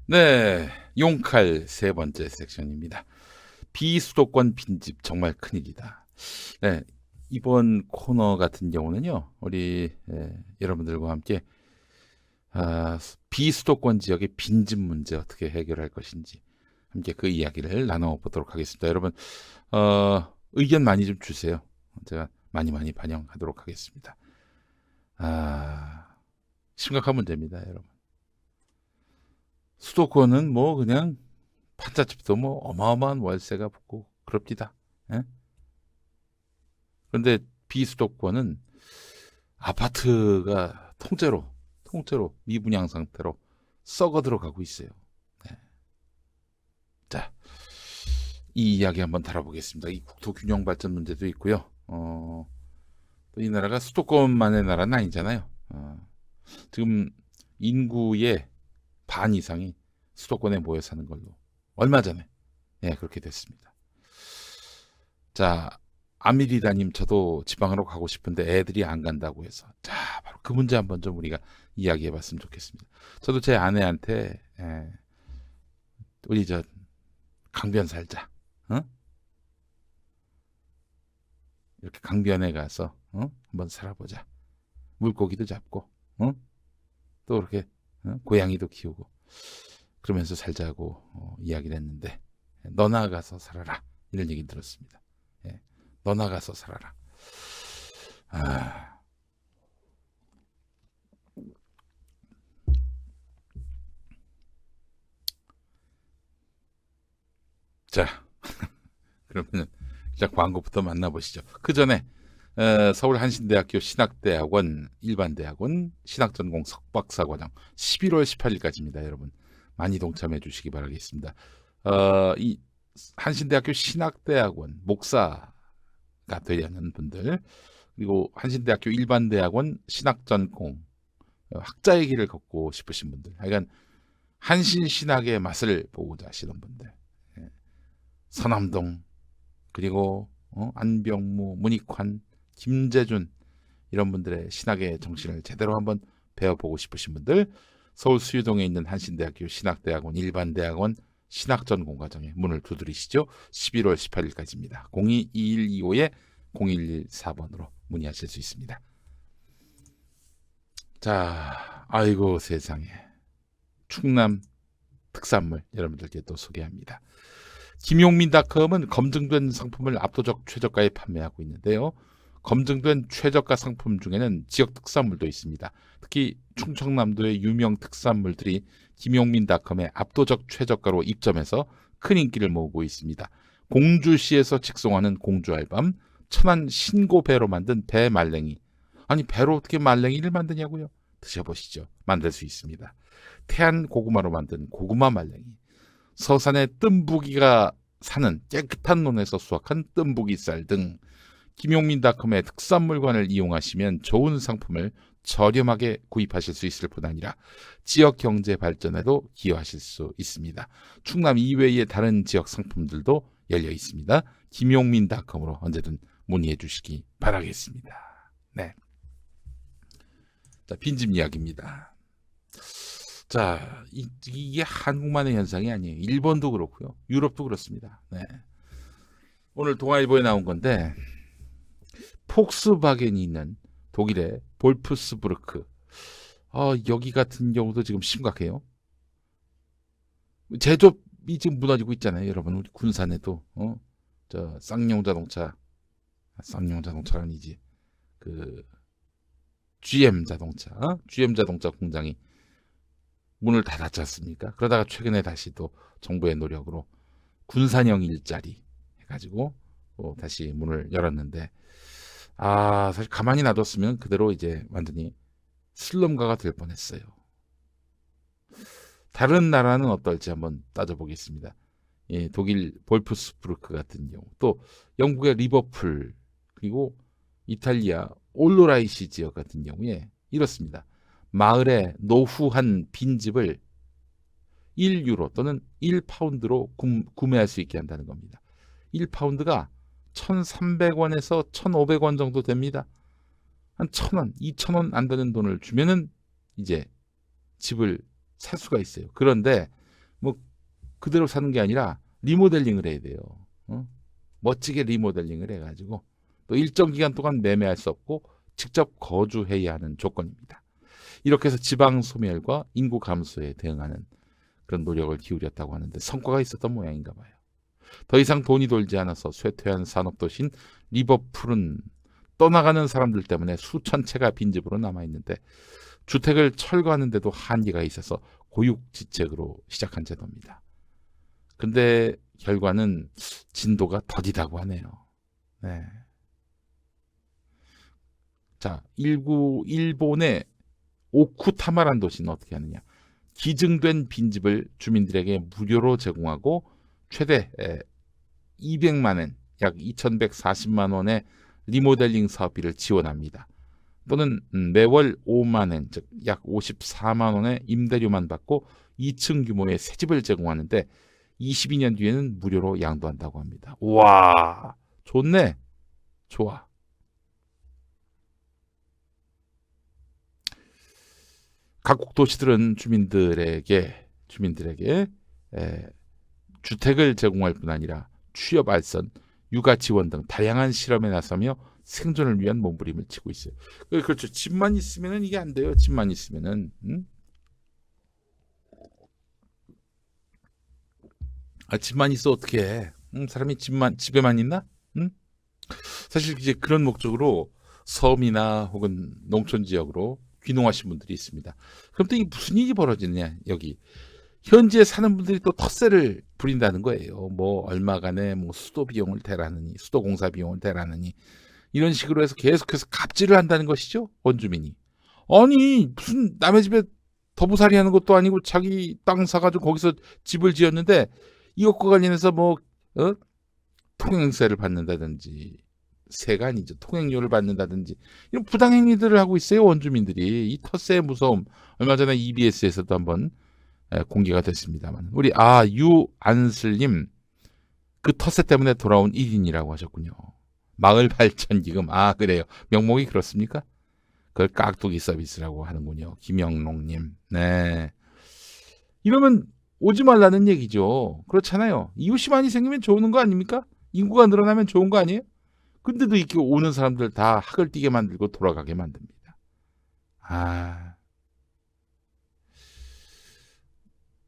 네, 용칼 세 번째 섹션입니다. 비수도권 빈집 정말 큰일이다. 네, 이번 코너 같은 경우는요, 우리 여러분들과 함께 비수도권 지역의 빈집 문제 어떻게 해결할 것인지 함께 그 이야기를 나눠보도록 하겠습니다. 여러분 의견 많이 좀 주세요. 제가 많이 반영하도록 하겠습니다. 심각한 문제입니다, 여러분. 수도권은 뭐 그냥 판잣집도 뭐 어마어마한 월세가 붙고 그럽니다. 예? 그런데 비수도권은 아파트가 통째로 미분양 상태로 썩어 들어가고 있어요. 네. 자, 이 이야기 한번 다뤄보겠습니다. 이 국토 균형 발전 문제도 있고요. 또 이 나라가 수도권만의 나라는 아니잖아요. 지금 인구의 반 이상이 수도권에 모여 사는 걸로 얼마 전에 그렇게 됐습니다. 자, 아미리다님, 저도 지방으로 가고 싶은데 애들이 안 간다고 해서, 자, 바로 그 문제 한번 좀 우리가 이야기해봤으면 좋겠습니다. 저도 제 아내한테 우리 저 강변 살자, 어? 이렇게 강변에 가서 한번 살아보자. 물고기도 잡고, 또 이렇게 고양이도 키우고 그러면서 살자고 이야기를 했는데, 너 나가서 살아라, 이런 얘기 들었습니다. 너 나가서 살아라. 자, 그러면 일단 광고부터 만나보시죠. 그 전에 서울 한신대학교 신학대학원 일반대학원 신학전공 석박사과정 11월 18일까지입니다. 여러분 많이 동참해 주시기 바라겠습니다. 이 한신대학교 신학대학원 목사가 되려는 분들, 그리고 한신대학교 일반대학원 신학전공 학자의 길을 걷고 싶으신 분들, 하여간 한신신학의 맛을 보고자 하시는 분들, 서남동, 그리고 안병무, 문익환, 김재준, 이런 분들의 신학의 정신을 제대로 한번 배워보고 싶으신 분들, 서울 수유동에 있는 한신대학교 신학대학원 일반대학원 신학전공과정에 문을 두드리시죠. 11월 18일까지입니다. 02-2125-0114번으로 문의하실 수 있습니다. 자, 아이고 세상에, 충남 특산물 여러분들께 또 소개합니다. 김용민닷컴은 검증된 상품을 압도적 최저가에 판매하고 있는데요. 검증된 최저가 상품 중에는 지역 특산물도 있습니다. 특히 충청남도의 유명 특산물들이 김용민닷컴의 압도적 최저가로 입점해서 큰 인기를 모으고 있습니다. 공주시에서 직송하는 공주알밤, 천안 신고배로 만든 배말랭이. 아니, 배로 어떻게 말랭이를 만드냐고요? 드셔보시죠. 만들 수 있습니다. 태안 고구마로 만든 고구마 말랭이, 서산의 뜸부기가 사는 깨끗한 논에서 수확한 뜸부기 쌀 등 김용민닷컴의 특산물관을 이용하시면 좋은 상품을 저렴하게 구입하실 수 있을 뿐 아니라 지역 경제 발전에도 기여하실 수 있습니다. 충남 이외의 다른 지역 상품들도 열려 있습니다. 김용민닷컴으로 언제든 문의해 주시기 바라겠습니다. 네. 자, 빈집 이야기입니다. 자, 이게 한국만의 현상이 아니에요. 일본도 그렇고요. 유럽도 그렇습니다. 네. 오늘 동아일보에 나온 건데, 폭스바겐이 있는 독일의 볼프스부르크. 여기 같은 경우도 지금 심각해요. 제조업이 지금 무너지고 있잖아요. 여러분, 우리 군산에도, 저 쌍용자동차는 아니지. 그, GM 자동차 공장이 문을 닫았지 않습니까? 그러다가 최근에 다시 또 정부의 노력으로 군산형 일자리 해가지고 다시 문을 열었는데, 사실 가만히 놔뒀으면 그대로 이제 완전히 슬럼가가 될 뻔했어요. 다른 나라는 어떨지 한번 따져보겠습니다. 독일 볼프스부르크 같은 경우, 또 영국의 리버풀, 그리고 이탈리아 올로라이시 지역 같은 경우에 이렇습니다. 마을에 노후한 빈집을 1유로 또는 1파운드로 구매할 수 있게 한다는 겁니다. 1파운드가 1,300원에서 1,500원 정도 됩니다. 한 1,000원, 2,000원 안 되는 돈을 주면은 이제 집을 살 수가 있어요. 그런데 그대로 사는 게 아니라 리모델링을 해야 돼요. 어? 멋지게 리모델링을 해가지고 또 일정 기간 동안 매매할 수 없고 직접 거주해야 하는 조건입니다. 이렇게 해서 지방 소멸과 인구 감소에 대응하는 그런 노력을 기울였다고 하는데 성과가 있었던 모양인가 봐요. 더 이상 돈이 돌지 않아서 쇠퇴한 산업도시인 리버풀은 떠나가는 사람들 때문에 수천 채가 빈집으로 남아있는데 주택을 철거하는데도 한계가 있어서 고육지책으로 시작한 제도입니다. 근데 결과는 진도가 더디다고 하네요. 네. 자, 일본의 오쿠타마란 도시는 어떻게 하느냐. 기증된 빈집을 주민들에게 무료로 제공하고 최대 200만 엔, 약 2140만 원의 리모델링 사업비를 지원합니다. 또는 매월 5만 엔, 즉 약 54만 원의 임대료만 받고 2층 규모의 새 집을 제공하는데 22년 뒤에는 무료로 양도한다고 합니다. 와, 좋네. 좋아. 각국 도시들은 주민들에게 주택을 제공할 뿐 아니라 취업 알선, 육아 지원 등 다양한 실험에 나서며 생존을 위한 몸부림을 치고 있어요. 그렇죠. 집만 있으면은 이게 안 돼요. 집만 있으면은. 집만 있어 어떻게 해? 사람이 집에만 있나? 사실 이제 그런 목적으로 섬이나 혹은 농촌 지역으로 귀농하신 분들이 있습니다. 그럼 또 이게 무슨 일이 벌어지느냐? 여기 현지에 사는 분들이 또 텃세를 부린다는 거예요. 뭐 얼마간의 뭐 수도 비용을 대라느니, 수도 공사 비용을 대라느니 이런 식으로 해서 계속해서 갑질을 한다는 것이죠. 원주민이. 아니 무슨 남의 집에 더부살이 하는 것도 아니고 자기 땅 사가지고 거기서 집을 지었는데 이것과 관련해서 뭐 통행세를 받는다든지 세가 아니죠. 통행료를 받는다든지 이런 부당행위들을 하고 있어요. 원주민들이. 이 텃세의 무서움 얼마 전에 EBS에서도 한번 공개가 됐습니다만 우리 유안슬님 그 텃세 때문에 돌아온 1인이라고 하셨군요. 마을 발전 기금. 그래요. 명목이 그렇습니까? 그걸 깍두기 서비스라고 하는군요. 김영롱님. 네. 이러면 오지 말라는 얘기죠. 그렇잖아요. 이웃이 많이 생기면 좋은 거 아닙니까? 인구가 늘어나면 좋은 거 아니에요? 근데도 이렇게 오는 사람들 다 학을 띠게 만들고 돌아가게 만듭니다.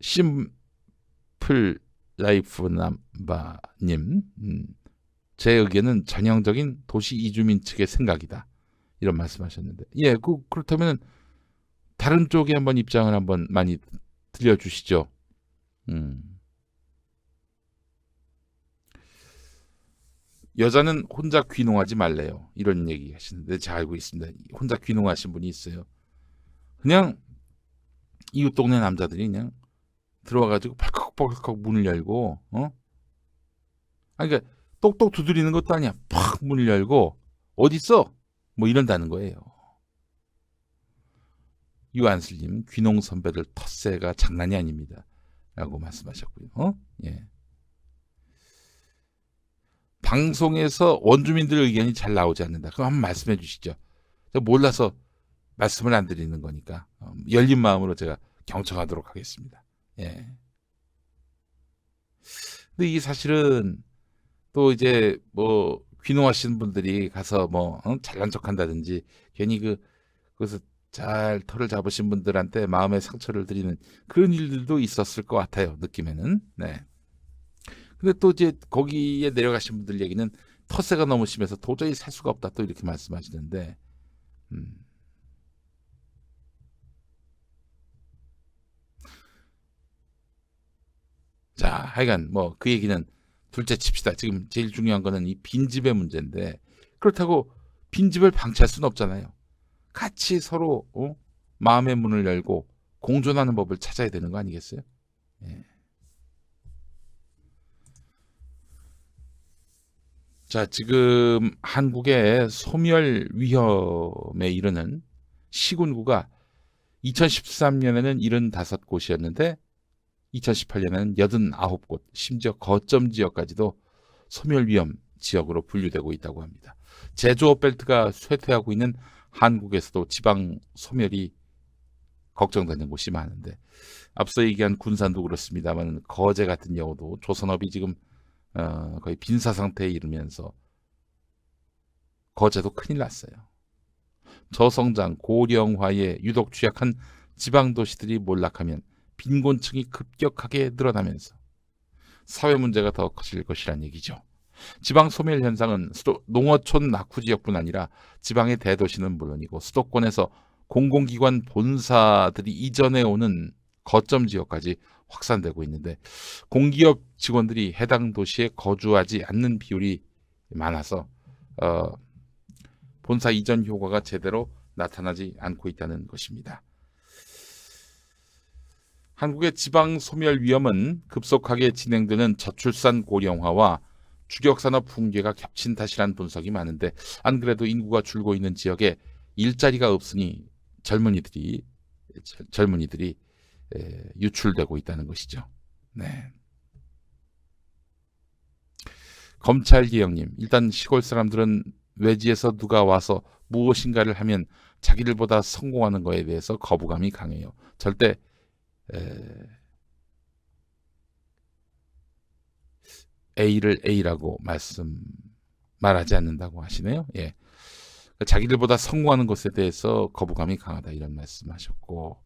심플 라이프 남바님, 제 의견은 전형적인 도시 이주민 측의 생각이다. 이런 말씀하셨는데, 그렇다면 다른 쪽에 한번 입장을 한번 많이 들려주시죠. 여자는 혼자 귀농하지 말래요. 이런 얘기 하시는데 제가 알고 있습니다. 혼자 귀농하신 분이 있어요. 그냥 이웃 동네 남자들이 그냥 들어와가지고 팍팍팍팍 문을 열고 그러니까 똑똑 두드리는 것도 아니야. 팍 문을 열고 어딨어? 뭐 이런다는 거예요. 유안슬님 귀농 선배들 텃세가 장난이 아닙니다. 라고 말씀하셨고요. 예. 방송에서 원주민들 의견이 잘 나오지 않는다. 그럼 한번 말씀해 주시죠. 제가 몰라서 말씀을 안 드리는 거니까 열린 마음으로 제가 경청하도록 하겠습니다. 예. 근데 이게 사실은 또 이제 뭐 귀농하시는 분들이 가서 뭐 잘난 척한다든지 괜히 그래서 잘 털을 잡으신 분들한테 마음의 상처를 드리는 그런 일들도 있었을 것 같아요. 느낌에는. 네. 근데 또 이제 거기에 내려가신 분들 얘기는 텃세가 너무 심해서 도저히 살 수가 없다 또 이렇게 말씀하시는데 자 하여간 뭐 그 얘기는 둘째 칩시다. 지금 제일 중요한 거는 이 빈집의 문제인데 그렇다고 빈집을 방치할 수는 없잖아요. 같이 서로 마음의 문을 열고 공존하는 법을 찾아야 되는 거 아니겠어요? 예. 자, 지금 한국의 소멸 위험에 이르는 시군구가 2013년에는 75곳이었는데 2018년에는 89곳, 심지어 거점 지역까지도 소멸 위험 지역으로 분류되고 있다고 합니다. 제조업 벨트가 쇠퇴하고 있는 한국에서도 지방 소멸이 걱정되는 곳이 많은데 앞서 얘기한 군산도 그렇습니다만 거제 같은 경우도 조선업이 지금 거의 빈사 상태에 이르면서 거제도 큰일 났어요. 저성장, 고령화에 유독 취약한 지방 도시들이 몰락하면 빈곤층이 급격하게 늘어나면서 사회 문제가 더 커질 것이란 얘기죠. 지방 소멸 현상은 농어촌 낙후 지역뿐 아니라 지방의 대도시는 물론이고 수도권에서 공공기관 본사들이 이전해 오는 거점 지역까지 확산되고 있는데 공기업 직원들이 해당 도시에 거주하지 않는 비율이 많아서 본사 이전 효과가 제대로 나타나지 않고 있다는 것입니다. 한국의 지방 소멸 위험은 급속하게 진행되는 저출산 고령화와 주력산업 붕괴가 겹친 탓이란 분석이 많은데 안 그래도 인구가 줄고 있는 지역에 일자리가 없으니 젊은이들이 유출되고 있다는 것이죠. 네. 검찰개혁님, 일단 시골 사람들은 외지에서 누가 와서 무엇인가를 하면 자기들보다 성공하는 것에 대해서 거부감이 강해요. 절대 A를 A라고 말하지 않는다고 하시네요. 예. 자기들보다 성공하는 것에 대해서 거부감이 강하다 이런 말씀하셨고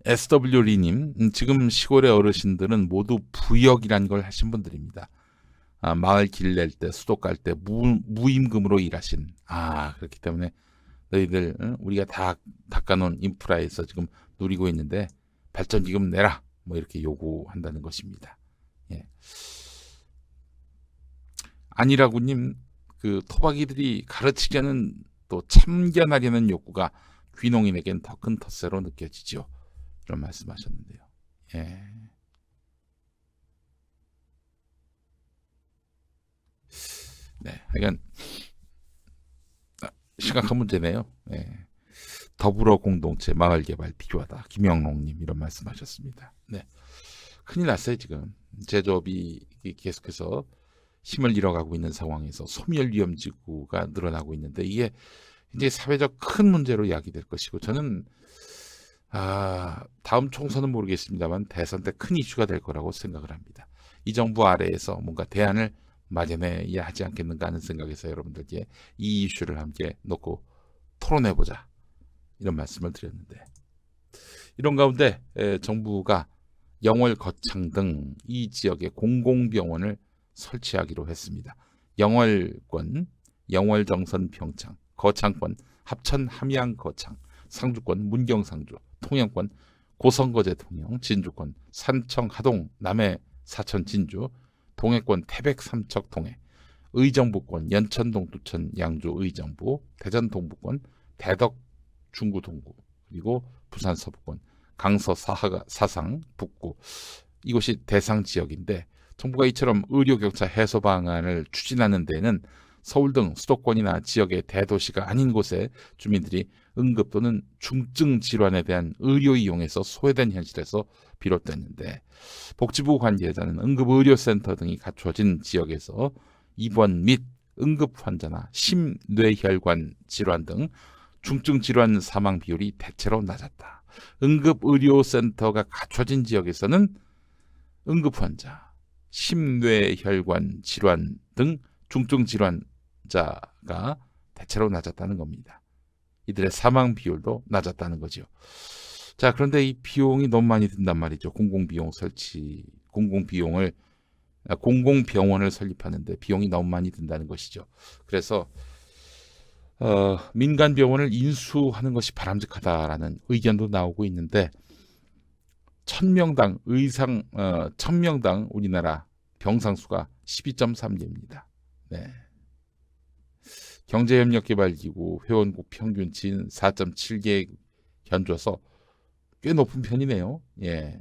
SW리님, 지금 시골의 어르신들은 모두 부역이란 걸 하신 분들입니다. 마을 길 낼 때, 수도 깔 때 무임금으로 일하신. 그렇기 때문에 너희들 우리가 다 닦아놓은 인프라에서 지금 누리고 있는데 발전기금 내라. 뭐 이렇게 요구한다는 것입니다. 예. 아니라고님, 그 토박이들이 가르치려는 또 참견하려는 욕구가 귀농인에겐 더 큰 텃세로 느껴지죠. 그런 말씀하셨는데요. 예. 네, 하여간 심각한 문제네요. 예. 더불어 공동체 마을 개발 필요하다. 김영롱님 이런 말씀하셨습니다. 네, 큰일 났어요 지금. 제조업이 계속해서 힘을 잃어가고 있는 상황에서 소멸 위험지구가 늘어나고 있는데 이게 이제 사회적 큰 문제로 야기될 것이고 저는 다음 총선은 모르겠습니다만 대선 때 큰 이슈가 될 거라고 생각을 합니다. 이 정부 아래에서 뭔가 대안을 마련해야 하지 않겠는가 하는 생각에서 여러분들께 이 이슈를 함께 놓고 토론해보자 이런 말씀을 드렸는데 이런 가운데 정부가 영월, 거창 등 이 지역에 공공병원을 설치하기로 했습니다. 영월권 영월정선 평창, 거창권 합천 함양 거창, 상주권 문경 상주, 통영권 고성거제 통영, 진주권 산청 하동 남해 사천 진주, 동해권 태백 삼척 동해, 의정부권 연천 동두천 양주 의정부, 대전 동부권 대덕 중구 동구, 그리고 부산 서부권 강서 사상 북구 이곳이 대상 지역인데 정부가 이처럼 의료격차 해소 방안을 추진하는 데에는 서울 등 수도권이나 지역의 대도시가 아닌 곳에 주민들이 응급 또는 중증 질환에 대한 의료 이용에서 소외된 현실에서 비롯됐는데 복지부 관계자는 응급의료센터 등이 갖춰진 지역에서 입원 및 응급 환자나 심뇌혈관 질환 등 중증 질환 사망 비율이 대체로 낮았다. 응급의료센터가 갖춰진 지역에서는 응급 환자, 심뇌혈관 질환 등 중증 질환자가 대체로 낮았다는 겁니다. 이들의 사망 비율도 낮았다는 거죠. 자, 그런데 이 비용이 너무 많이 든단 말이죠. 공공병원을 설립하는데 비용이 너무 많이 든다는 것이죠. 그래서 민간 병원을 인수하는 것이 바람직하다라는 의견도 나오고 있는데 1000명당 1000명당 우리나라 병상수가 12.3개입니다. 네. 경제협력개발기구 회원국 평균치인 4.7개 견줘서 꽤 높은 편이네요. 예.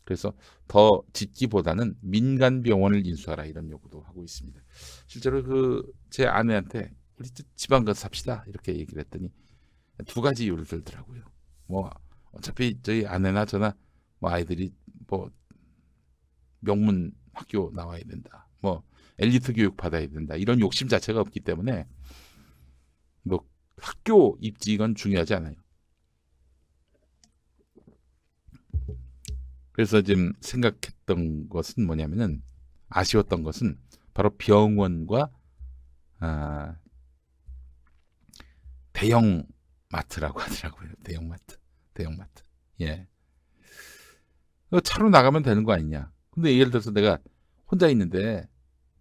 그래서 더 짓기보다는 민간 병원을 인수하라 이런 요구도 하고 있습니다. 실제로 제 아내한테 우리 지방 가서 삽시다 이렇게 얘기를 했더니 두 가지 이유를 들더라고요. 뭐 어차피 저희 아내나 저나 뭐 아이들이 뭐 명문 학교 나와야 된다. 뭐 엘리트 교육 받아야 된다. 이런 욕심 자체가 없기 때문에 뭐 학교 입지 이건 중요하지 않아요. 그래서 지금 생각했던 것은 뭐냐면은 아쉬웠던 것은 바로 병원과 대형 마트라고 하더라고요. 대형마트. 예. 차로 나가면 되는 거 아니냐. 근데 예를 들어서 내가 혼자 있는데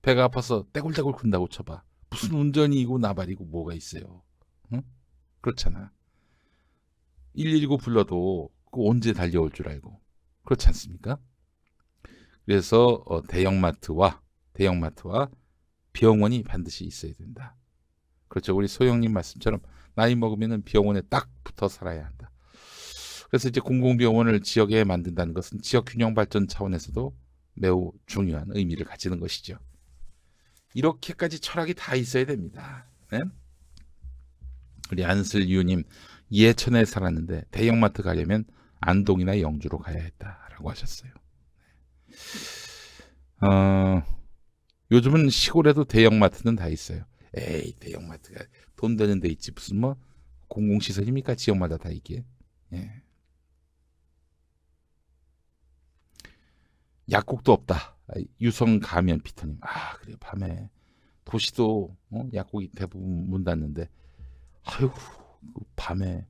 배가 아파서 떼굴떼굴 군다고 쳐봐. 무슨 운전이고 나발이고 뭐가 있어요. 응? 그렇잖아. 119 불러도 그거 언제 달려올 줄 알고. 그렇지 않습니까? 그래서 대형마트와 병원이 반드시 있어야 된다. 그렇죠. 우리 소영님 말씀처럼 나이 먹으면 병원에 딱 붙어 살아야 한다. 그래서 이제 공공병원을 지역에 만든다는 것은 지역 균형 발전 차원에서도 매우 중요한 의미를 가지는 것이죠. 이렇게까지 철학이 다 있어야 됩니다. 네? 우리 안슬유님, 예천에 살았는데 대형마트 가려면 안동이나 영주로 가야 했다라고 하셨어요. 요즘은 시골에도 대형마트는 다 있어요. 에이, 대형마트가 돈 되는 데 있지 무슨 뭐 공공시설입니까? 지역마다 다 있게. 예. 약국도 없다. 유성 가면 피터님. 그래요. 밤에 도시도 약국이 대부분 문 닫는데 아유 밤에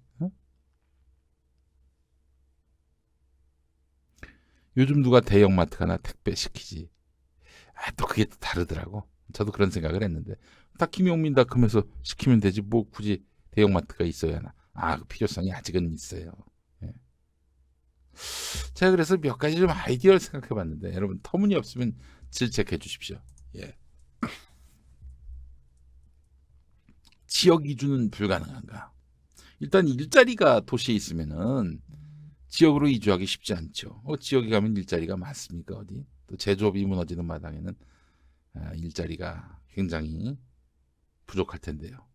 요즘 누가 대형마트 가나 택배 시키지. 또 그게 또 다르더라고. 저도 그런 생각을 했는데 다 김용민닷컴에서 시키면 되지 뭐 굳이 대형마트가 있어야 하나. 그 필요성이 아직은 있어요. 예. 제가 그래서 몇 가지 좀 아이디어를 생각해 봤는데 여러분 터무니없으면 질책해 주십시오. 예. 지역 이주는 불가능한가? 일단 일자리가 도시에 있으면은 지역으로 이주하기 쉽지 않죠. 지역에 가면 일자리가 많습니까? 어디? 또 제조업이 무너지는 마당에는 일자리가 굉장히 부족할 텐데요.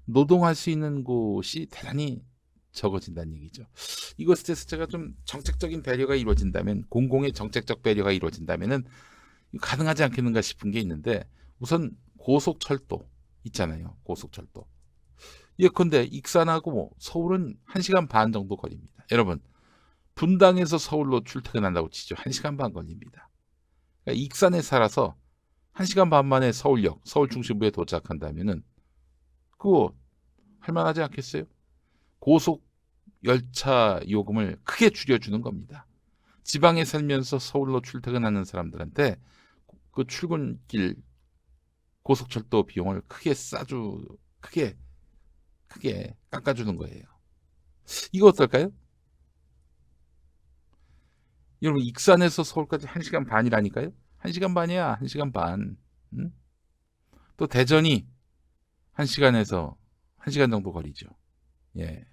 노동할 수 있는 곳이 대단히 적어진다는 얘기죠. 이것에 대해서 제가 좀 정책적인 배려가 이루어진다면, 공공의 정책적 배려가 이루어진다면은 가능하지 않겠는가 싶은 게 있는데, 우선 고속철도 있잖아요. 고속철도. 예컨대 익산하고 서울은 1시간 반 정도 거리입니다. 여러분, 분당에서 서울로 출퇴근한다고 치죠. 1시간 반 걸립니다. 그러니까 익산에 살아서 1시간 반 만에 서울역, 서울 중심부에 도착한다면은 그거 할만하지 않겠어요? 고속 열차 요금을 크게 줄여주는 겁니다. 지방에 살면서 서울로 출퇴근하는 사람들한테 그 출근길 고속철도 비용을 크게 깎아주는 거예요. 이거 어떨까요? 여러분 익산에서 서울까지 1시간 반이라니까요. 1시간 반이야. 1시간 반. 응? 또 대전이 1시간에서 1시간 정도 거리죠. 예.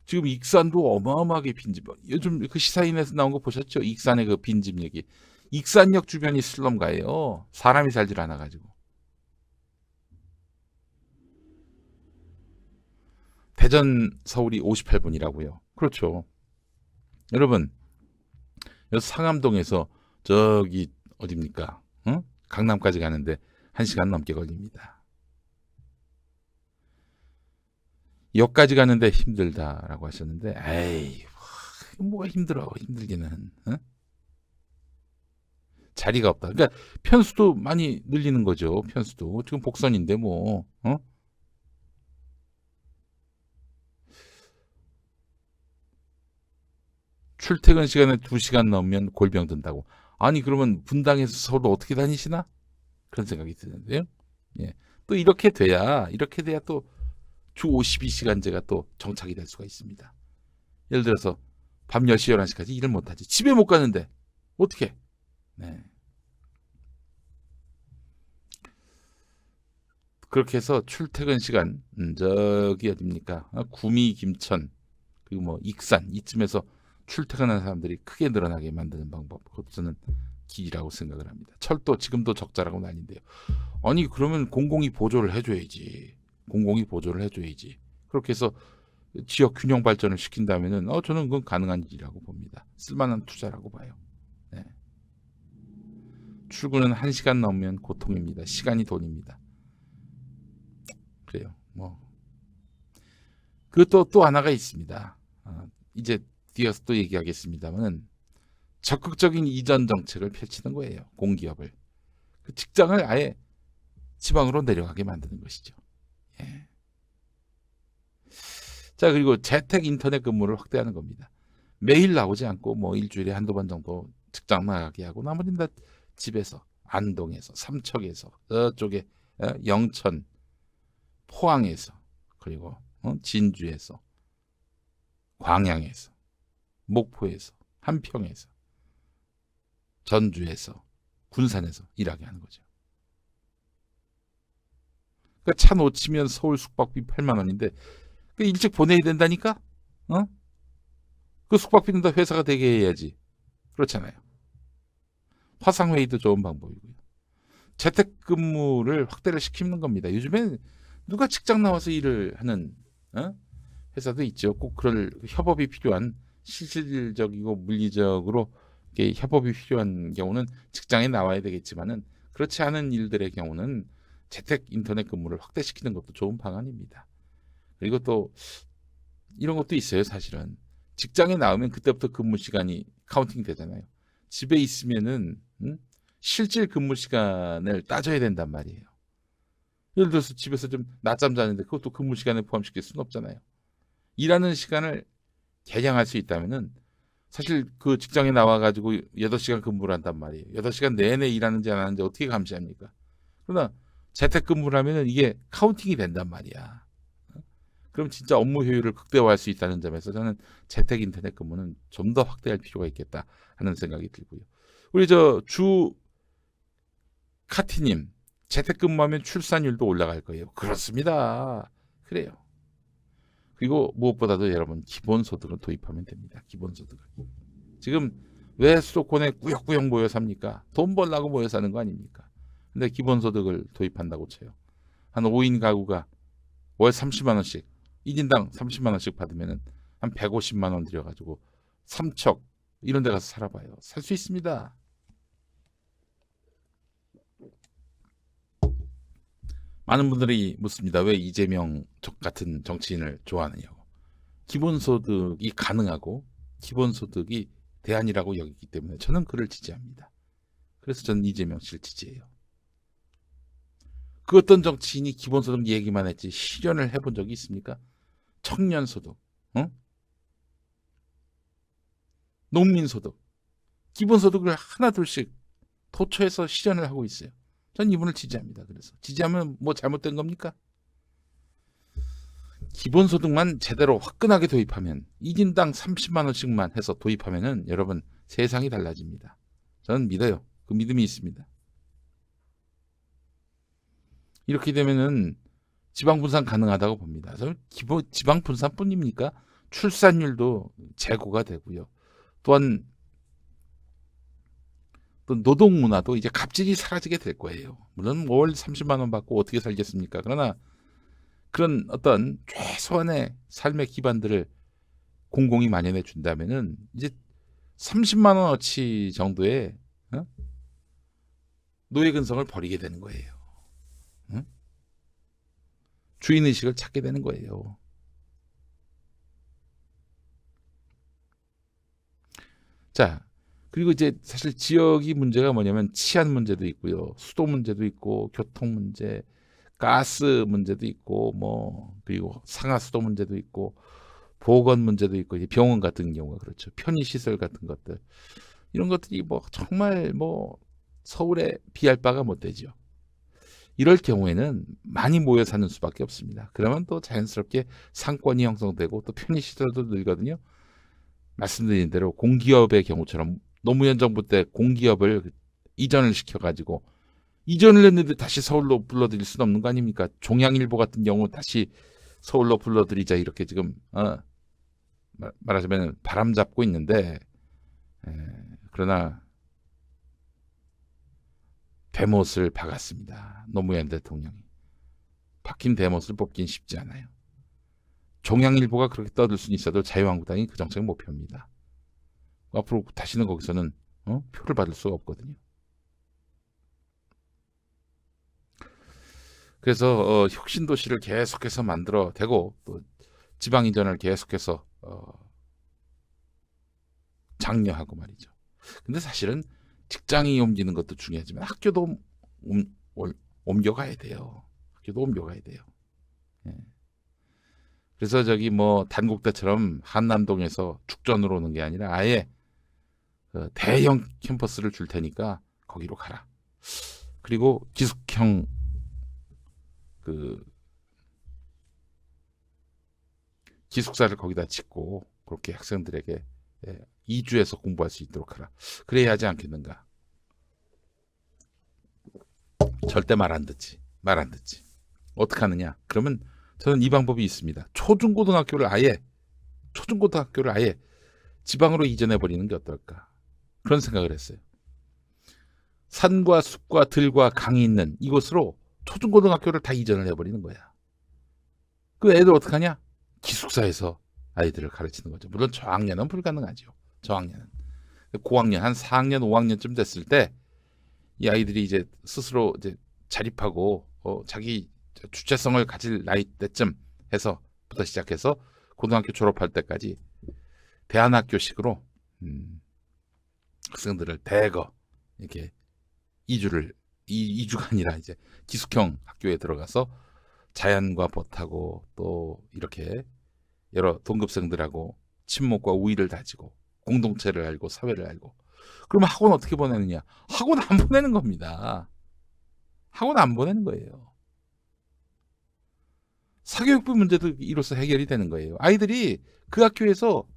지금 익산도 어마어마하게 빈집. 요즘 그 시사인에서 나온 거 보셨죠? 익산의 그 빈집 얘기. 익산역 주변이 슬럼가예요. 사람이 살질 않아가지고. 대전 서울이 58분이라고요. 그렇죠. 여러분 상암동에서 저기 어딥니까? 강남까지 가는데 1시간 넘게 걸립니다. 역까지 가는데 힘들다라고 하셨는데 에이 뭐가 힘들기는. 자리가 없다. 그러니까 편수도 많이 늘리는 거죠. 편수도 지금 복선인데 뭐 출퇴근 시간에 2시간 넘으면 골병 든다고. 아니 그러면 분당에서 서울 어떻게 다니시나? 그런 생각이 드는데요. 예. 또 이렇게 돼야 또 주 52시간제가 또 정착이 될 수가 있습니다. 예를 들어서 밤 10시, 11시까지 일을 못하지. 집에 못 가는데 어떻게? 네. 그렇게 해서 출퇴근 시간 저기 어딥니까? 구미, 김천 그리고 뭐 익산 이쯤에서 출퇴근하는 사람들이 크게 늘어나게 만드는 방법. 그것도 저는 길이라고 생각을 합니다. 철도 지금도 적자라고 난리인데요. 아니 그러면 공공이 보조를 해줘야지. 그렇게 해서 지역 균형 발전을 시킨다면은 저는 그건 가능한 일이라고 봅니다. 쓸만한 투자라고 봐요. 네. 출근은 1시간 넘으면 고통입니다. 시간이 돈입니다. 그래요. 뭐 그것도 또 하나가 있습니다. 이제 뒤에서 또 얘기하겠습니다만은 적극적인 이전 정책을 펼치는 거예요. 공기업을. 그 직장을 아예 지방으로 내려가게 만드는 것이죠. 예. 자, 그리고 재택 인터넷 근무를 확대하는 겁니다. 매일 나오지 않고 뭐 일주일에 한두 번 정도 직장 나가게 하고 나머지는 다 집에서, 안동에서, 삼척에서, 저쪽에 영천, 포항에서, 그리고 진주에서, 광양에서, 목포에서, 한평에서, 전주에서, 군산에서 일하게 하는 거죠. 그러니까 차 놓치면 서울 숙박비 8만 원인데 그 일찍 보내야 된다니까? 그 숙박비는 다 회사가 되게 해야지. 그렇잖아요. 화상회의도 좋은 방법이고요. 재택근무를 확대를 시키는 겁니다. 요즘엔 누가 직장 나와서 일을 하는 회사도 있죠. 꼭 그럴 협업이 필요한 실질적이고 물리적으로 협업이 필요한 경우는 직장에 나와야 되겠지만은 그렇지 않은 일들의 경우는 재택 인터넷 근무를 확대시키는 것도 좋은 방안입니다. 그리고 또 이런 것도 있어요. 사실은 직장에 나오면 그때부터 근무 시간이 카운팅 되잖아요. 집에 있으면은 실질 근무 시간을 따져야 된단 말이에요. 예를 들어서 집에서 좀 낮잠 자는데 그것도 근무 시간에 포함시킬 수는 없잖아요. 일하는 시간을 개량할 수 있다면은 사실 그 직장에 나와가지고 8시간 근무를 한단 말이에요. 8시간 내내 일하는지 안 하는지 어떻게 감시합니까? 그러나 재택근무를 하면은 이게 카운팅이 된단 말이야. 그럼 진짜 업무 효율을 극대화할 수 있다는 점에서 저는 재택 인터넷 근무는 좀 더 확대할 필요가 있겠다 하는 생각이 들고요. 우리 주 카티님, 재택근무하면 출산율도 올라갈 거예요. 그렇습니다. 그래요. 그리고 무엇보다도 여러분 기본소득을 도입하면 됩니다. 기본소득을. 지금 왜 수도권에 꾸역꾸역 모여 삽니까? 돈 벌라고 모여 사는 거 아닙니까? 근데 기본소득을 도입한다고 쳐요. 한 5인 가구가 월 30만 원씩 1인당 30만 원씩 받으면 한 150만 원 들여가지고 삼척 이런 데 가서 살아봐요. 살 수 있습니다. 많은 분들이 묻습니다. 왜 이재명 같은 정치인을 좋아하느냐고. 기본소득이 가능하고 기본소득이 대안이라고 여기기 때문에 저는 그를 지지합니다. 그래서 저는 이재명 씨를 지지해요. 그 어떤 정치인이 기본소득 얘기만 했지 실현을 해본 적이 있습니까? 청년소득, 농민소득, 기본소득을 하나 둘씩 도처에서 실현을 하고 있어요. 전 이분을 지지합니다. 그래서 지지하면 뭐 잘못된 겁니까? 기본소득만 제대로 화끈하게 도입하면 1인당 30만 원씩만 해서 도입하면은 여러분 세상이 달라집니다. 저는 믿어요. 그 믿음이 있습니다. 이렇게 되면은 지방 분산 가능하다고 봅니다. 저는 지방 분산뿐입니까? 출산율도 제고가 되고요. 또한 또 노동 문화도 이제 갑질이 사라지게 될 거예요. 물론 월 30만 원 받고 어떻게 살겠습니까? 그러나 그런 어떤 최소한의 삶의 기반들을 공공이 마련해 준다면은 이제 30만 원어치 정도의 노예 근성을 버리게 되는 거예요. 주인 의식을 찾게 되는 거예요. 자, 그리고 이제 사실 지역이 문제가 뭐냐면 치안 문제도 있고요. 수도 문제도 있고 교통 문제, 가스 문제도 있고 뭐 그리고 상하수도 문제도 있고 보건 문제도 있고 이제 병원 같은 경우가 그렇죠. 편의시설 같은 것들 이런 것들이 뭐 정말 뭐 서울에 비할 바가 못 되죠. 이럴 경우에는 많이 모여 사는 수밖에 없습니다. 그러면 또 자연스럽게 상권이 형성되고 또 편의시설도 늘거든요. 말씀드린 대로 공기업의 경우처럼 노무현 정부 때 공기업을 이전을 시켜가지고 이전을 했는데 다시 서울로 불러들일 수는 없는 거 아닙니까? 종양일보 같은 경우 다시 서울로 불러들이자 이렇게 지금 말하자면 바람 잡고 있는데 그러나 대못을 박았습니다. 노무현 대통령이. 박힌 대못을 뽑긴 쉽지 않아요. 종양일보가 그렇게 떠들 수는 있어도 자유한국당이 그 정책은 못 펴니다. 앞으로 다시는 거기서는 표를 받을 수가 없거든요. 그래서 혁신 도시를 계속해서 만들어 대고 또 지방 이전을 계속해서 장려하고 말이죠. 근데 사실은 직장이 옮기는 것도 중요하지만 학교도 옮겨가야 돼요. 학교도 옮겨가야 돼요. 예. 그래서 저기 뭐 단국대처럼 한남동에서 축전으로 오는 게 아니라 아예 대형 캠퍼스를 줄 테니까 거기로 가라. 그리고 기숙형 그 기숙사를 거기다 짓고 그렇게 학생들에게 이주해서 공부할 수 있도록 하라. 그래야 하지 않겠는가. 절대 말 안 듣지. 말 안 듣지. 어떻게 하느냐. 그러면 저는 이 방법이 있습니다. 초중고등학교를 아예 지방으로 이전해 버리는 게 어떨까. 그런 생각을 했어요. 산과 숲과 들과 강이 있는 이곳으로 초중고등학교를 다 이전을 해버리는 거야. 그 애들 어떡하냐? 기숙사에서 아이들을 가르치는 거죠. 물론 저학년은 불가능하죠. 저학년은. 고학년 한 4학년, 5학년쯤 됐을 때 이 아이들이 이제 스스로 이제 자립하고 자기 주체성을 가질 나이 때쯤 해서부터 시작해서 고등학교 졸업할 때까지 대안학교식으로 학생들을 대거 이렇게 이주가 아니라 이제 기숙형 학교에 들어가서 자연과 벗하고 또 이렇게 여러 동급생들하고 친목과 우위를 다지고 공동체를 알고 사회를 알고 그러면 학원 어떻게 보내느냐? 학원 안 보내는 겁니다. 학원 안 보내는 거예요. 사교육부 문제도 이로써 해결이 되는 거예요. 아이들이 그 학교에서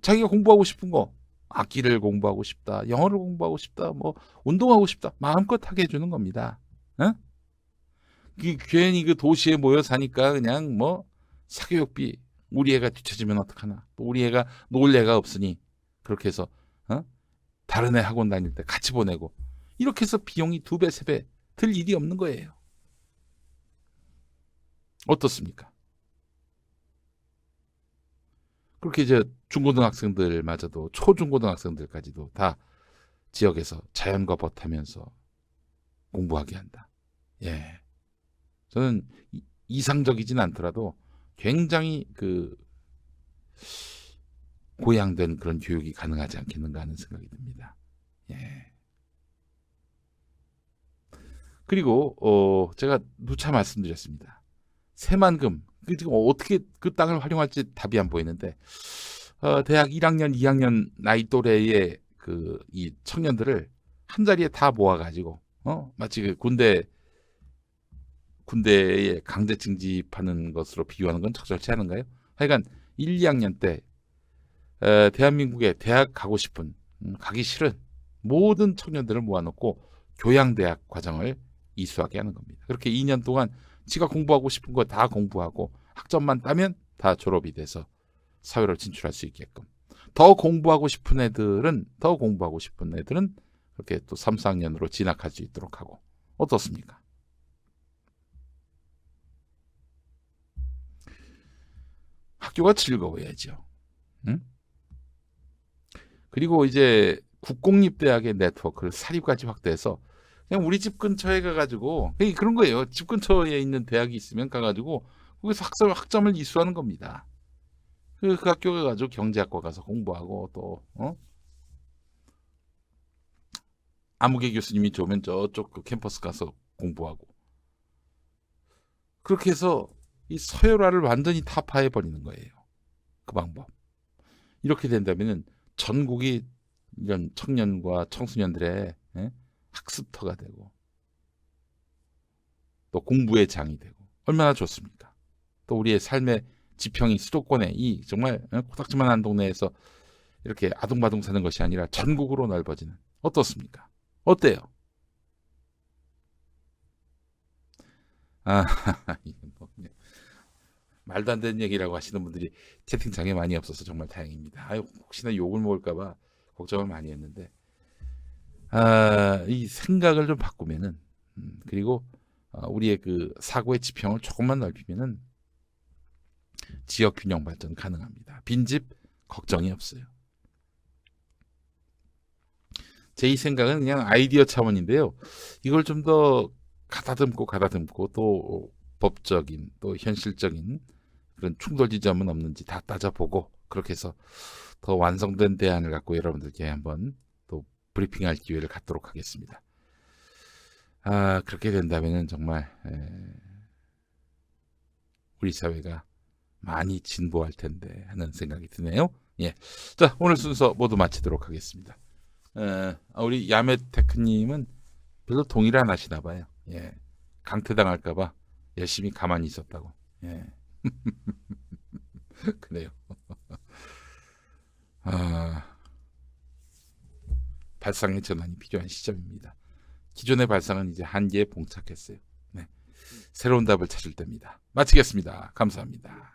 자기가 공부하고 싶은 거 악기를 공부하고 싶다, 영어를 공부하고 싶다, 뭐 운동하고 싶다 마음껏 하게 해주는 겁니다. 어? 괜히 그 도시에 모여 사니까 그냥 뭐 사교육비 우리 애가 뒤처지면 어떡하나, 또 우리 애가 놀 애가 없으니 그렇게 해서 다른 애 학원 다닐 때 같이 보내고 이렇게 해서 비용이 2배, 3배 들 일이 없는 거예요. 어떻습니까? 그렇게 이제 중고등학생들마저도 초중고등학생들까지도 다 지역에서 자연과 벗하면서 공부하게 한다. 예, 저는 이상적이진 않더라도 굉장히 그 고양된 그런 교육이 가능하지 않겠는가 하는 생각이 듭니다. 예. 그리고 제가 누차 말씀드렸습니다. 새만금 지금 어떻게 그 땅을 활용할지 답이 안 보이는데 대학 1학년, 2학년 나이 또래의 그 이 청년들을 한 자리에 다 모아가지고 마치 그 군대에 강제 징집하는 것으로 비유하는 건 적절치 않은가요? 하여간 1, 2학년 때 대한민국에 대학 가고 싶은 가기 싫은 모든 청년들을 모아놓고 교양대학 과정을 이수하게 하는 겁니다. 그렇게 2년 동안 지가 공부하고 싶은 거 다 공부하고 학점만 따면 다 졸업이 돼서 사회로 진출할 수 있게끔 더 공부하고 싶은 애들은 그렇게 또 3, 4학년으로 진학할 수 있도록 하고 어떻습니까? 학교가 즐거워야죠. 응? 그리고 이제 국공립대학의 네트워크를 사립까지 확대해서 그냥 우리 집 근처에 가가지고 그런 거예요. 집 근처에 있는 대학이 있으면 가가지고 거기서 학점을 이수하는 겁니다. 그 학교 가가지고 경제학과 가서 공부하고 또 아무개 교수님이 좋으면 저쪽 그 캠퍼스 가서 공부하고 그렇게 해서 이 서열화를 완전히 타파해 버리는 거예요. 그 방법. 이렇게 된다면은 전국이 이런 청년과 청소년들의 학습터가 되고 또 공부의 장이 되고 얼마나 좋습니까? 또 우리의 삶의 지평이 수도권에 이 정말 코딱지만한 동네에서 이렇게 아둥바둥 사는 것이 아니라 전국으로 넓어지는 어떻습니까? 어때요? 아, 말도 안 되는 얘기라고 하시는 분들이 채팅창에 많이 없어서 정말 다행입니다. 아유, 혹시나 욕을 먹을까봐 걱정을 많이 했는데 이 생각을 좀 바꾸면은 그리고 우리의 그 사고의 지평을 조금만 넓히면은 지역 균형 발전 가능합니다. 빈집 걱정이 없어요. 제 이 생각은 그냥 아이디어 차원인데요. 이걸 좀 더 가다듬고 또 법적인 또 현실적인 그런 충돌 지점은 없는지 다 따져보고 그렇게 해서 더 완성된 대안을 갖고 여러분들께 한번 또 브리핑할 기회를 갖도록 하겠습니다. 그렇게 된다면은 정말 우리 사회가 많이 진보할 텐데 하는 생각이 드네요. 예. 자, 오늘 순서 모두 마치도록 하겠습니다. 우리 야매테크님은 별로 동의를 안 하시나 봐요. 예. 강퇴당할까봐 열심히 가만히 있었다고. 예. 그래요. 발상의 전환이 필요한 시점입니다. 기존의 발상은 이제 한계에 봉착했어요. 네. 새로운 답을 찾을 때입니다. 마치겠습니다. 감사합니다.